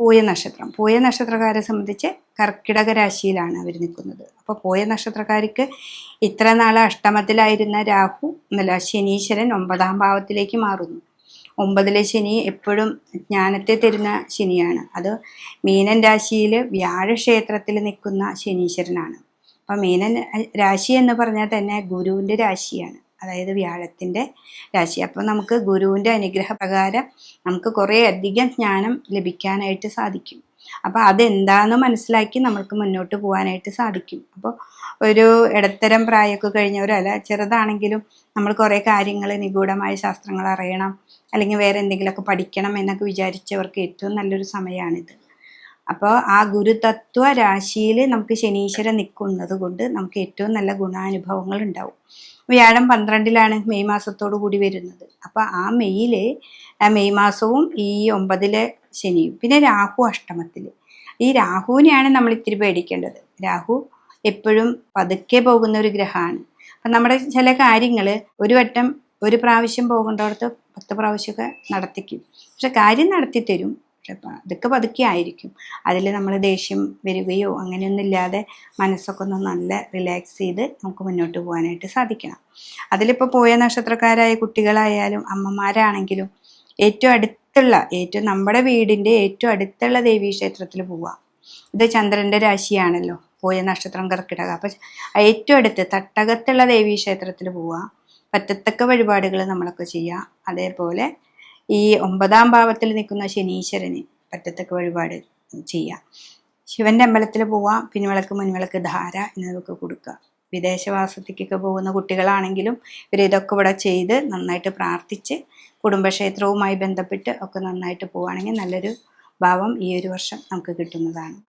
പൂയ നക്ഷത്രം. പൂയ നക്ഷത്രക്കാരെ സംബന്ധിച്ച് കർക്കിടക രാശിയിലാണ് അവർ നിൽക്കുന്നത്. അപ്പോൾ പൂയ നക്ഷത്രക്കാർക്ക് ഇത്ര നാൾ അഷ്ടമത്തിലായിരുന്ന രാഹു ശനീശ്വരൻ 9-ാം ഭാവത്തിലേക്ക് മാറുന്നു. 9-ലെ ശനി എപ്പോഴും ജ്ഞാനത്തെ തരുന്ന ശനിയാണ്. അത് മീനൻ രാശിയിൽ വ്യാഴക്ഷേത്രത്തിൽ നിൽക്കുന്ന ശനീശ്വരനാണ്. അപ്പം മീനൻ രാശി എന്ന് പറഞ്ഞാൽ തന്നെ ഗുരുവിൻ്റെ രാശിയാണ്, അതായത് വ്യാഴത്തിൻ്റെ രാശി. അപ്പോൾ നമുക്ക് ഗുരുവിൻ്റെ അനുഗ്രഹപ്രകാരം നമുക്ക് കുറേ അധികം ജ്ഞാനം ലഭിക്കാനായിട്ട് സാധിക്കും. അപ്പോൾ അതെന്താണെന്ന് മനസ്സിലാക്കി നമുക്ക് മുന്നോട്ട് പോകാനായിട്ട് സാധിക്കും. അപ്പോൾ ഒരു ഇടത്തരം പ്രായമൊക്കെ കഴിഞ്ഞവരല്ല, ചെറുതാണെങ്കിലും നമ്മൾ കുറേ കാര്യങ്ങൾ, നിഗൂഢമായ ശാസ്ത്രങ്ങൾ അറിയണം, അല്ലെങ്കിൽ വേറെ എന്തെങ്കിലുമൊക്കെ പഠിക്കണം എന്നൊക്കെ വിചാരിച്ചവർക്ക് ഏറ്റവും നല്ലൊരു സമയമാണിത്. അപ്പോൾ ആ ഗുരുതത്വ രാശിയിൽ നമുക്ക് ശനീശ്വരൻ നിൽക്കുന്നത് കൊണ്ട് നമുക്ക് ഏറ്റവും നല്ല ഗുണാനുഭവങ്ങൾ ഉണ്ടാവും. വ്യാഴം 12-ലാണ് മെയ് മാസത്തോടു കൂടി വരുന്നത്. അപ്പോൾ ആ മെയ് മാസവും ഈ 9-ലെ ശനിയും, പിന്നെ രാഹു അഷ്ടമത്തിൽ. ഈ രാഹുവിനെയാണ് നമ്മൾ ഇത്തിരി പേടിക്കേണ്ടത്. രാഹു എപ്പോഴും പതുക്കെ പോകുന്ന ഒരു ഗ്രഹമാണ്. അപ്പം നമ്മുടെ ചില കാര്യങ്ങൾ ഒരു പ്രാവശ്യം പോകേണ്ടടത്ത് 10 പ്രാവശ്യമൊക്കെ നടത്തിക്കും. പക്ഷെ കാര്യം നടത്തി തരും, പക്ഷെ അതൊക്കെ പതുക്കെ ആയിരിക്കും. അതിൽ നമ്മൾ ദേഷ്യം വരികയോ അങ്ങനെയൊന്നും ഇല്ലാതെ മനസ്സൊക്കെ ഒന്ന് നല്ല റിലാക്സ് ചെയ്ത് നമുക്ക് മുന്നോട്ട് പോകാനായിട്ട് സാധിക്കണം. അതിലിപ്പോൾ പൂയ നക്ഷത്രക്കാരായ കുട്ടികളായാലും അമ്മമാരാണെങ്കിലും ഏറ്റവും നമ്മുടെ വീടിൻ്റെ ഏറ്റവും അടുത്തുള്ള ദേവീക്ഷേത്രത്തിൽ പോവാം. ഇത് ചന്ദ്രൻ്റെ രാശിയാണല്ലോ, പൂയ നക്ഷത്രം കർക്കിടക. അപ്പം ഏറ്റവും അടുത്ത് തട്ടകത്തുള്ള ദേവീക്ഷേത്രത്തിൽ പോവാം. പറ്റത്തക്ക വഴിപാടുകൾ നമ്മളൊക്കെ ചെയ്യാം. അതേപോലെ ഈ 9-ാം ഭാവത്തിൽ നിൽക്കുന്ന ശനീശ്വരന് പറ്റത്തക്ക വഴിപാട് ചെയ്യാം. ശിവൻ്റെ അമ്പലത്തിൽ പോവാം. പിൻവിളക്ക്, മുൻവിളക്ക്, ധാര എന്നിവയൊക്കെ കൊടുക്കുക. വിദേശവാസത്തിക്കൊക്കെ പോകുന്ന കുട്ടികളാണെങ്കിലും ഇതൊക്കെ ഇവിടെ ചെയ്ത് നന്നായിട്ട് പ്രാർത്ഥിച്ച് കുടുംബക്ഷേത്രവുമായി ബന്ധപ്പെട്ട് ഒക്കെ നന്നായിട്ട് പോവുകയാണെങ്കിൽ നല്ലൊരു ഭാവം ഈ ഒരു വർഷം നമുക്ക് കിട്ടുന്നതാണ്.